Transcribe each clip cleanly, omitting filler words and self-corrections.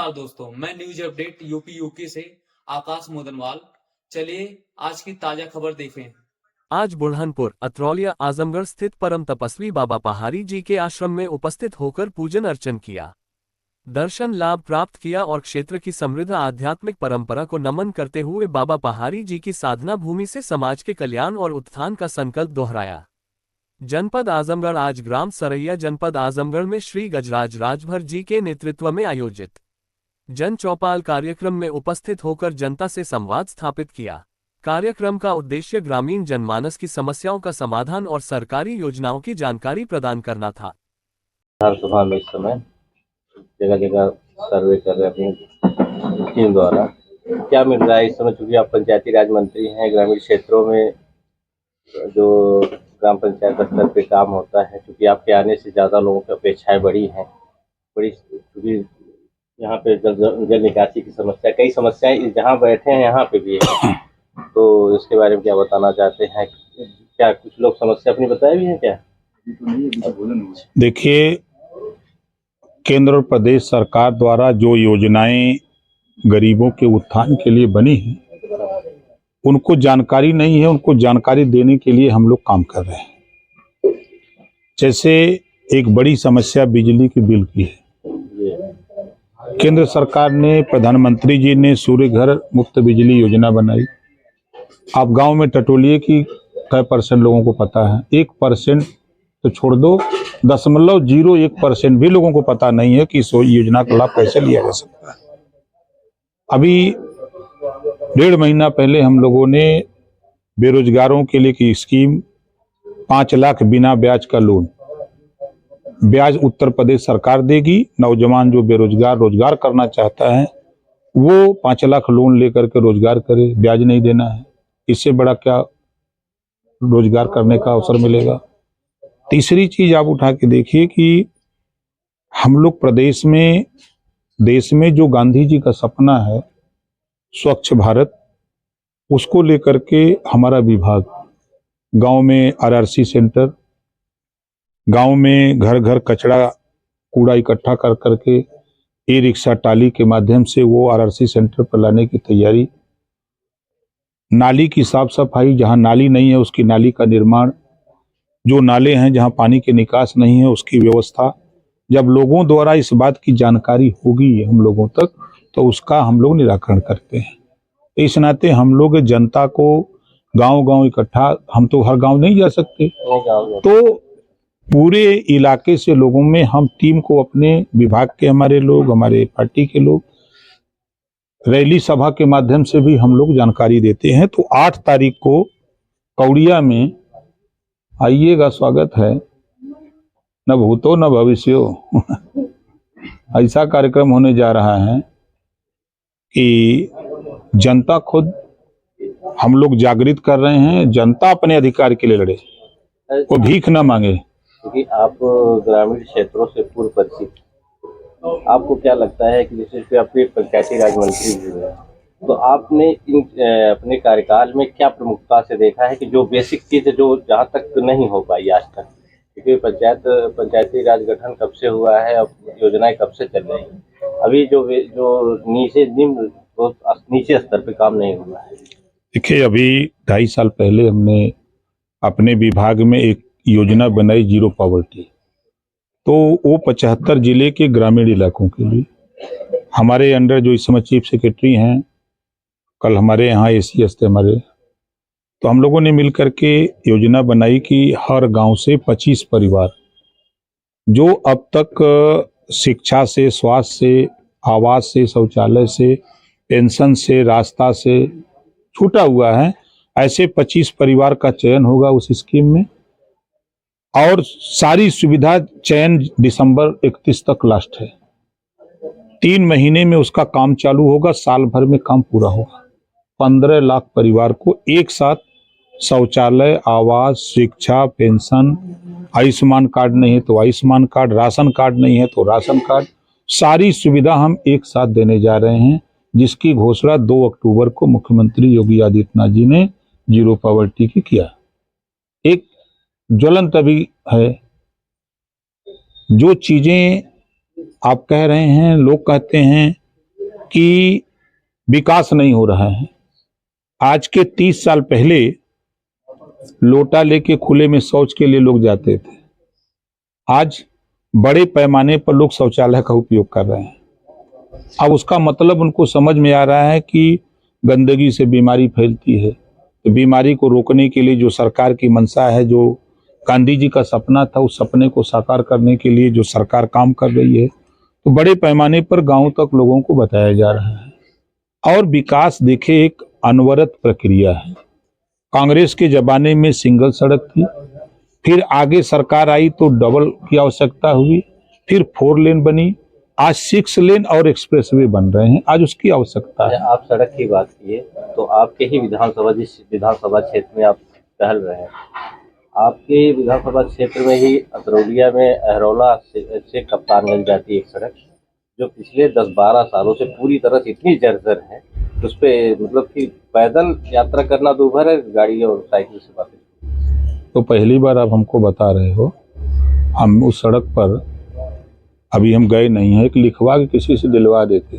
नमस्कार दोस्तों, मैं न्यूज अपडेट यूपी यूके से आकाश मोदनवाल। चलिए आज की ताजा खबर देखें। आज बुरहानपुर अत्रौलिया आजमगढ़ स्थित परम तपस्वी बाबा पहाड़ी जी के आश्रम में उपस्थित होकर पूजन अर्चन किया, दर्शन लाभ प्राप्त किया और क्षेत्र की समृद्ध आध्यात्मिक परंपरा को नमन करते हुए बाबा पहाड़ी जी की साधना भूमि से समाज के कल्याण और उत्थान का संकल्प दोहराया। जनपद आजमगढ़ आज ग्राम सरैया जनपद आजमगढ़ में श्री गजराज राजभर जी के नेतृत्व में आयोजित जन चौपाल कार्यक्रम में उपस्थित होकर जनता से संवाद स्थापित किया। कार्यक्रम का उद्देश्य ग्रामीण जनमानस की समस्याओं का समाधान और सरकारी योजनाओं की जानकारी प्रदान करना था। विधानसभा में इस समय जगह जगह सर्वे कर रहे अपनी टीम द्वारा क्या मिल रहा है इस समय, चूंकि आप पंचायती राज मंत्री हैं, ग्रामीण क्षेत्रों में जो ग्राम पंचायत स्तर पे काम होता है, क्योंकि आपके आने से ज़्यादा लोगों की अपेक्षाएं बढ़ी हैं, क्योंकि यहाँ पे जल निकासी की समस्या, कई समस्याएं जहाँ बैठे हैं यहाँ पे भी है, तो इसके बारे में क्या बताना चाहते हैं? क्या कुछ लोग समस्या अपनी बताए भी हैं क्या? देखिए, केंद्र और प्रदेश सरकार द्वारा जो योजनाएं गरीबों के उत्थान के लिए बनी हैं, उनको जानकारी नहीं है। उनको जानकारी देने के लिए हम लोग काम कर रहे हैं। जैसे एक बड़ी समस्या बिजली के बिल की है। केंद्र सरकार ने, प्रधानमंत्री जी ने सूर्य घर मुफ्त बिजली योजना बनाई। आप गांव में टटोलिए कि कई % लोगों को पता है? 1% तो छोड़ दो, 0.01% भी लोगों को पता नहीं है कि इस योजना का लाभ कैसे लिया जा सकता है। अभी 1.5 महीना पहले हम लोगों ने बेरोजगारों के लिए की स्कीम 5 लाख बिना ब्याज का लोन, ब्याज उत्तर प्रदेश सरकार देगी। नौजवान जो बेरोजगार रोजगार करना चाहता है वो 5 लाख लोन लेकर के रोजगार करे, ब्याज नहीं देना है। इससे बड़ा क्या रोजगार करने का अवसर मिलेगा? तीसरी चीज आप उठा के देखिए कि हम लोग प्रदेश में, देश में जो गांधी जी का सपना है स्वच्छ भारत, उसको लेकर के हमारा विभाग गांव में RRC सेंटर, गांव में घर घर कचरा कूड़ा इकट्ठा कर करके ई-रिक्शा टाली के माध्यम से वो RRC सेंटर पर लाने की तैयारी, नाली की साफ सफाई, जहां नाली नहीं है उसकी नाली का निर्माण, जो नाले हैं जहां पानी के निकास नहीं है उसकी व्यवस्था। जब लोगों द्वारा इस बात की जानकारी होगी हम लोगों तक, तो उसका हम लोग निराकरण करते हैं। इस नाते हम लोग जनता को गांव-गांव इकट्ठा, हम तो हर गांव नहीं जा सकते, तो पूरे इलाके से लोगों में हम टीम को, अपने विभाग के हमारे लोग, हमारे पार्टी के लोग, रैली सभा के माध्यम से भी हम लोग जानकारी देते हैं। तो 8 तारीख को कौड़िया में आइएगा, स्वागत है, न भूतो न भविष्यो। ऐसा कार्यक्रम होने जा रहा है कि जनता खुद, हम लोग जागृत कर रहे हैं, जनता अपने अधिकार के लिए लड़े, वो भीख न मांगे। क्योंकि आप ग्रामीण क्षेत्रों से पूर्व परिचित, आपको क्या लगता है कि जैसे आपके पंचायती राज मंत्री भी हैं, तो आपने इन अपने कार्यकाल में क्या प्रमुखता से देखा है कि जो बेसिक चीज जो जहाँ तक नहीं हो पाई आज तक? क्योंकि पंचायती राज गठन कब से हुआ है, अब योजनाएं कब से चल रही हैं, अभी जो नीचे स्तर पे काम नहीं हुआ है। देखिए, अभी 2.5 साल पहले हमने अपने विभाग में एक योजना बनाई, जीरो पॉवर्टी। तो वो 75 जिले के ग्रामीण इलाकों के लिए, हमारे अंडर जो इस समय चीफ सेक्रेटरी हैं, कल हमारे यहाँ ACS थे हमारे, तो हम लोगों ने मिलकर के योजना बनाई कि हर गांव से 25 परिवार जो अब तक शिक्षा से, स्वास्थ्य से, आवास से, शौचालय से, पेंशन से, रास्ता से छूटा हुआ है, ऐसे 25 परिवार का चयन होगा उस स्कीम में, और सारी सुविधा चयन दिसंबर 31 तक लास्ट है। 3 महीने में उसका काम चालू होगा, साल भर में काम पूरा होगा। 15 लाख परिवार को एक साथ शौचालय, आवास, शिक्षा, पेंशन, आयुष्मान कार्ड नहीं है तो आयुष्मान कार्ड, राशन कार्ड नहीं है तो राशन कार्ड, सारी सुविधा हम एक साथ देने जा रहे हैं, जिसकी घोषणा 2 अक्टूबर को मुख्यमंत्री योगी आदित्यनाथ जी ने जीरो पॉवर्टी की किया। एक ज्वलंत अभी है, जो चीजें आप कह रहे हैं, लोग कहते हैं कि विकास नहीं हो रहा है। आज के 30 साल पहले लोटा लेके खुले में शौच के लिए लोग जाते थे। आज बड़े पैमाने पर लोग शौचालय का उपयोग कर रहे हैं। अब उसका मतलब उनको समझ में आ रहा है कि गंदगी से बीमारी फैलती है। तो बीमारी को रोकने के लिए जो सरकार की मंशा है, जो गांधी जी का सपना था, उस सपने को साकार करने के लिए जो सरकार काम कर रही है, तो बड़े पैमाने पर गांव तक लोगों को बताया जा रहा है। और विकास देखे एक अनवरत प्रक्रिया है। कांग्रेस के जमाने में सिंगल सड़क थी, फिर आगे सरकार आई तो डबल की आवश्यकता हुई, फिर 4 लेन बनी, आज 6 लेन और एक्सप्रेसवे बन रहे हैं। आज उसकी आवश्यकता है। आप सड़क की बात किए तो आपके ही विधानसभा, जिस विधानसभा क्षेत्र में आप टहल रहे हैं, आपके विधानसभा क्षेत्र में ही अतरौलिया में अहरौला से कप्तानगंज जाती है एक सड़क, जो पिछले 10-12 सालों से पूरी तरह से इतनी जर्जर है, उस पे मतलब कि पैदल यात्रा करना दूभर है, गाड़ी और साइकिल से बातें। तो पहली बार आप हमको बता रहे हो। हम उस सड़क पर अभी हम गए नहीं है, एक लिखवा के किसी से दिलवा देते,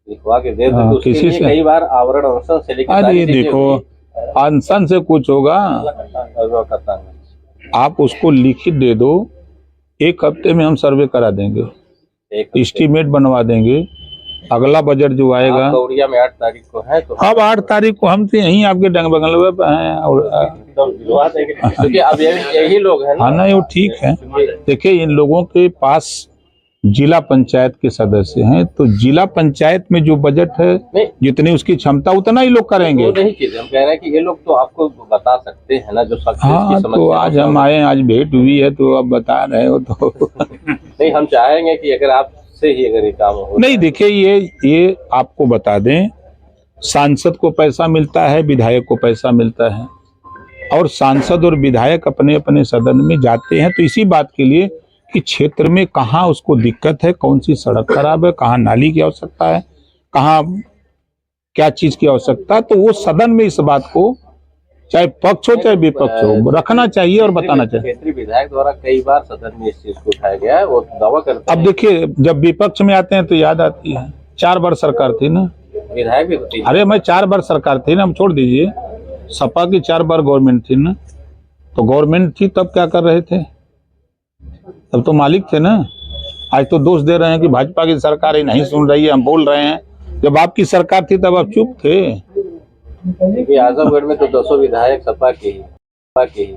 लिखवा के दे हाँ, तो उसके किसी लिए से कई बार आवरण अनशन से लेकर अरे देखो, अनशन से कुछ होगा, आप उसको लिखित दे दो, 1 हफ्ते में हम सर्वे करा देंगे, एस्टीमेट बनवा देंगे। अगला बजट जो आएगा, गौड़िया में 8 तारीख को है, तो अब 8 तारीख को हम तो यहीं आपके डंग बगल पे हैं और दिलवा देंगे, क्योंकि अब यही लोग हैं ना। हाँ नहीं, वो ठीक है। देखिए, इन लोगों के पास जिला पंचायत के सदस्य हैं, तो जिला पंचायत में जो बजट है, जितनी उसकी क्षमता उतना ही लोग करेंगे। वो नहीं चीज हम कह रहे हैं कि ये लोग तो आपको बता सकते हैं ना, जो हाँ, तो आज हम आए, आज भेंट हुई है तो अब बता रहे हो तो नहीं, हम चाहेंगे कि अगर आप से ही अगर ये काम हो। नहीं, देखिए, ये आपको बता दें, सांसद को पैसा मिलता है, विधायक को पैसा मिलता है, और सांसद और विधायक अपने अपने सदन में जाते हैं तो इसी बात के लिए कि क्षेत्र में कहाँ उसको दिक्कत है, कौन सी सड़क खराब है, कहाँ नाली की आवश्यकता है, कहाँ क्या चीज की आवश्यकता है, तो वो सदन में इस बात को, चाहे पक्ष हो चाहे विपक्ष हो, रखना चाहिए और बताना चाहिए। क्षेत्रीय विधायक द्वारा कई बार सदन में इस चीज को उठाया गया है, वो दावा करते हैं। अब देखिए, जब विपक्ष में आते हैं तो याद आती है 4 बार सरकार थी ना, विधायक भी होती है। अरे मैं 4 बार सरकार थी ना, हम छोड़ दीजिए, सपा की 4 बार गवर्नमेंट थी ना, तो गवर्नमेंट थी तब क्या कर रहे थे, तब तो मालिक थे ना। आज तो दोष दे रहे हैं कि भाजपा की सरकार ही नहीं सुन रही है, हम बोल रहे हैं। जब आपकी सरकार थी तब आप चुप थे। क्योंकि आजमगढ़ में तो 200 विधायक सपा के ही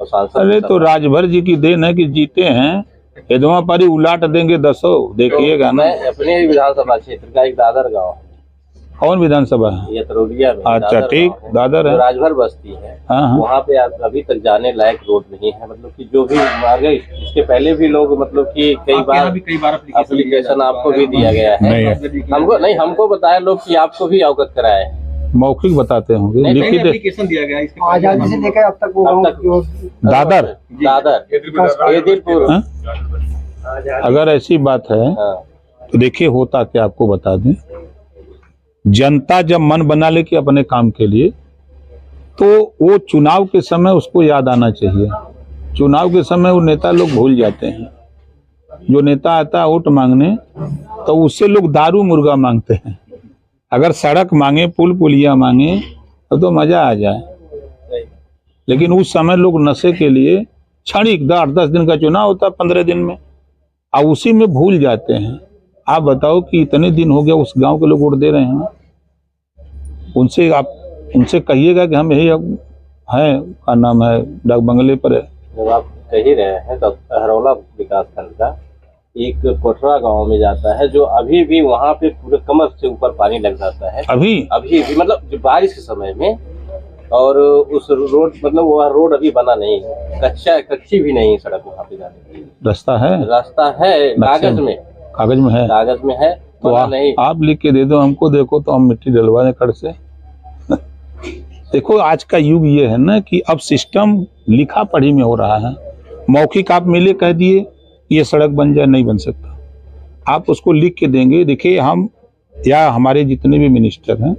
और सांसद। अरे तो राजभर जी की देन है कि जीते हैं, यदवा पारी उलाट देंगे 200, देखिएगा ना। मैं अपने ही विधानसभा क्षेत्र का एक दादर गाँव, कौन विधानसभा है? ये अतरौलिया में अच्छा, ठीक, दादर है, राजभर बस्ती है। हाँ। वहाँ पे अभी तक जाने लायक रोड नहीं है, मतलब कि जो भी आगे इसके पहले भी लोग, मतलब कि कई बार एप्लीकेशन आपको भी दिया गया है। हमको बताया लोग कि आपको भी अवगत कराए हैं। मौखिक बताते होंगे, लिखित एप्लीकेशन दिया गया इसके आजादी से लेकर अब तक वो दादर एदिलपुर। हाँ? अगर ऐसी बात है तो देखिए, होता क्या आपको बता दें, जनता जब मन बना ले कि अपने काम के लिए, तो वो चुनाव के समय उसको याद आना चाहिए। चुनाव के समय वो नेता लोग भूल जाते हैं। जो नेता आता है वोट मांगने, तो उससे लोग दारू मुर्गा मांगते हैं। अगर सड़क मांगे, पुल पुलिया मांगे तो मजा आ जाए, लेकिन उस समय लोग नशे के लिए क्षणिक 8-10 दिन का चुनाव होता है 15 दिन में, अब उसी में भूल जाते हैं। आप बताओ कि इतने दिन हो गया उस गांव के लोग वोट दे रहे हैं। उनसे कहिएगा कि हम यही हैं, का नाम है, डाक बंगले पर है। जब आप कह ही रहे हैं, तो अहरौला विकास खंड का एक कोठरा गांव में जाता है, जो अभी भी वहाँ पे पूरे कमर से ऊपर पानी लग जाता है अभी भी, मतलब जो बारिश के समय में। और उस रोड, मतलब वह रोड अभी बना नहीं है, कच्ची भी नहीं सड़क वहाँ पे जाने की। रास्ता है कागज में है तो आप लिख के दे दो हमको, देखो तो हम मिट्टी डलवा दें कड़ से। देखो, आज का युग ये है ना कि अब सिस्टम लिखा पढ़ी में हो रहा है। मौखिक आप मिले कह दिए ये सड़क बन जाए, नहीं बन सकता। आप उसको लिख के देंगे। देखिए, हम या हमारे जितने भी मिनिस्टर हैं,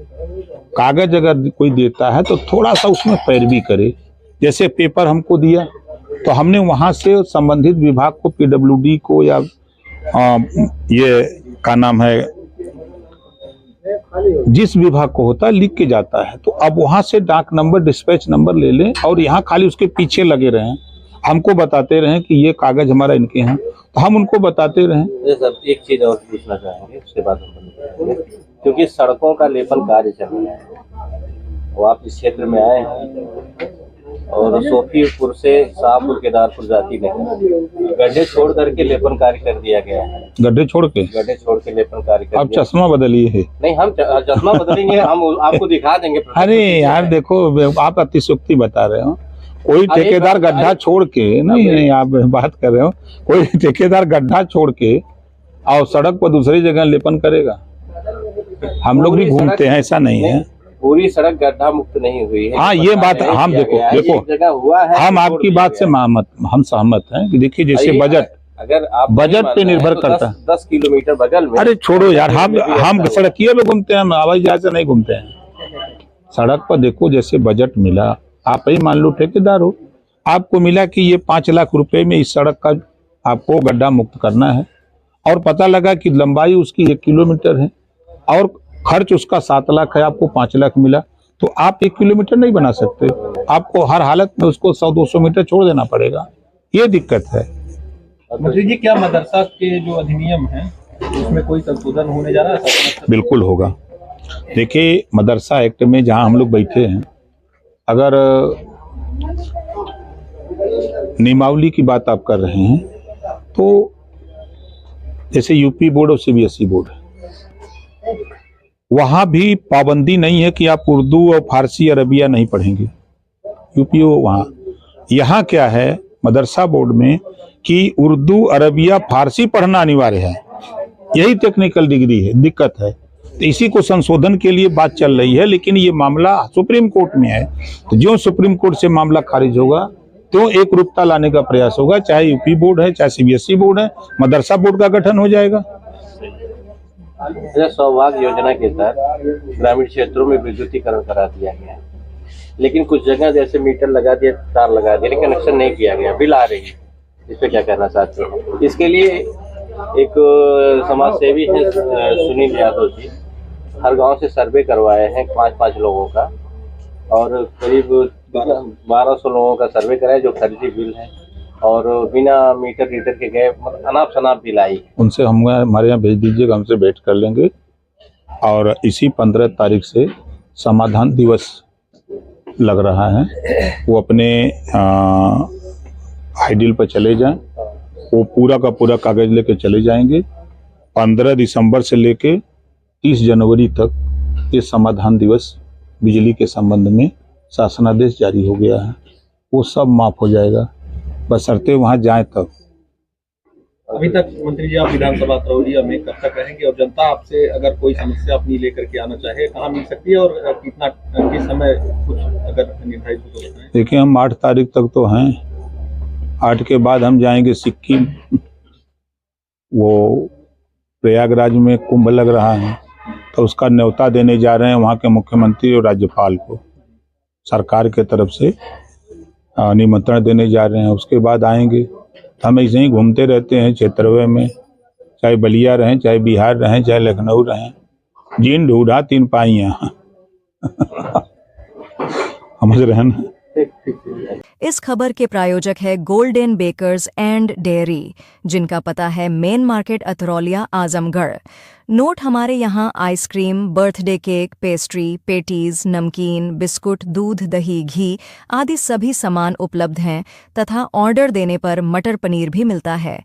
कागज अगर कोई देता है तो थोड़ा सा उसमें पैरवी करे। जैसे पेपर हमको दिया तो हमने वहां से संबंधित विभाग को, PWD को, या ये का नाम है, जिस विभाग को होता है लिख के जाता है। तो अब वहां से डाक नंबर डिस्पैच नंबर ले लें और यहाँ खाली उसके पीछे लगे रहें, हमको बताते रहें कि ये कागज हमारा इनके हैं, तो हम उनको बताते रहें। सर एक चीज और पूछना चाहेंगे, उसके बाद हम बंद करेंगे। क्योंकि सड़कों का लेपन कार्य चल रहा है, वो आप इस क्षेत्र में आए हैं और सोफीपुर से शाहपुर केदारपुर जाती नहीं, गड्ढे छोड़ करके लेपन कार्य कर दिया गया है। गड्ढे छोड़ के लेपन कार्य कर आप दिया। चश्मा बदलिए है। नहीं, हम चश्मा बदलेंगे, हम आपको दिखा देंगे। अरे यार देखो, आप अतिशयोक्ति बता रहे हो। कोई ठेकेदार गड्ढा छोड़ के, नहीं आप बात कर रहे हो, कोई ठेकेदार गड्ढा छोड़ के और सड़क पर दूसरी जगह लेपन करेगा? हम लोग भी घूमते हैं, ऐसा नहीं है। पूरी सड़क गड्ढा मुक्त नहीं हुई है। हाँ, ये बात हम देखो जगह हुआ है, हम आपकी बात से हम सहमत हैं कि देखिए जैसे बजट, अगर आप बजट पे निर्भर करता है। 10 किलोमीटर बगल में। अरे छोड़ो यार, हम सड़कियों पे घूमते हैं, हम हवाई जहाज से नहीं घूमते हैं। सड़क पर देखो, जैसे बजट मिला, आप ही मान लो ठेकेदार हो, आपको मिला कि ये 5 लाख रुपए में इस सड़क का आपको गड्ढा मुक्त करना है, और पता लगा कि लंबाई उसकी 1 किलोमीटर है और खर्च उसका 7 लाख है, आपको 5 लाख मिला, तो आप 1 किलोमीटर नहीं बना सकते। आपको हर हालत में उसको 100-200 मीटर छोड़ देना पड़ेगा। ये दिक्कत है। मंत्री जी, क्या मदरसा के जो अधिनियम है उसमें कोई संशोधन होने जा रहा है? बिल्कुल होगा। देखिए, मदरसा एक्ट में जहां हम लोग बैठे हैं, अगर नियमावली की बात आप कर रहे हैं, तो जैसे यूपी बोर्ड और सीबीएसई बोर्ड है, वहां भी पाबंदी नहीं है कि आप उर्दू और फारसी अरबिया नहीं पढ़ेंगे। यूपी वहां, यहाँ क्या है मदरसा बोर्ड में कि उर्दू अरबिया फारसी पढ़ना अनिवार्य है। यही टेक्निकल डिग्री है, दिक्कत है। तो इसी को संशोधन के लिए बात चल रही है, लेकिन ये मामला सुप्रीम कोर्ट में है। तो जो सुप्रीम कोर्ट से मामला खारिज होगा तो एक रूपता लाने का प्रयास होगा, चाहे यूपी बोर्ड है, चाहे सीबीएसई बोर्ड है, मदरसा बोर्ड का गठन हो जाएगा। सौभाग्य योजना के तहत ग्रामीण क्षेत्रों में विद्युतीकरण करा दिया गया, लेकिन कुछ जगह जैसे मीटर लगा दिया, तार लगा दिया, लेकिन कनेक्शन नहीं किया गया, बिल आ रही है। इस पे क्या कहना चाहते हैं? इसके लिए एक समाज सेवी है सुनील यादव जी, हर गांव से सर्वे करवाए हैं 5-5 लोगों का, और करीब 1200 लोगों का सर्वे कराया जो फर्जी बिल है और बिना मीटर रीडर के गए, अनाप शनाप बिल आई। उनसे हम हमारे यहाँ भेज दीजिएगा, हमसे भेंट कर लेंगे। और इसी 15 तारीख से समाधान दिवस लग रहा है, वो अपने आइडियल पर चले जाएं, वो पूरा का पूरा कागज लेके चले जाएंगे। 15 दिसंबर से लेके 30 जनवरी तक ये समाधान दिवस बिजली के संबंध में शासनादेश जारी हो गया है, वो सब माफ हो जाएगा, बशर्ते वहां जाएं तब। अभी तक मंत्री जी आप विधानसभा तरौलिया में कब तक रहेंगे, और जनता आपसे अगर कोई समस्या अपनी लेकर के आना चाहे कहाँ मिल सकती है, और कितना किस समय कुछ अगर निर्धारित हो तो बताएं। देखिए, हम 8 तारीख तक तो हैं, 8 के बाद हम जाएंगे सिक्किम। वो प्रयागराज में कुंभ लग रहा है, तो उसका न्योता देने जा रहे हैं वहाँ के मुख्यमंत्री और राज्यपाल को, सरकार के तरफ से निमंत्रण देने जा रहे हैं। उसके बाद आएंगे। हम ऐसे ही घूमते रहते हैं क्षेत्रवे में, चाहे बलिया रहें, चाहे बिहार रहें, चाहे लखनऊ रहें, जीन ढूंढा 3 पाइयाँ। समझ रहे हैं ना। इस खबर के प्रायोजक है गोल्डन बेकर्स एंड डेयरी, जिनका पता है main market Atraulia Azamgarh. Note हमारे यहाँ ice cream, birthday cake, pastry, patties, नमकीन, बिस्कुट, दूध, दही, घी आदि सभी सामान उपलब्ध हैं तथा ऑर्डर देने पर मटर पनीर भी मिलता है।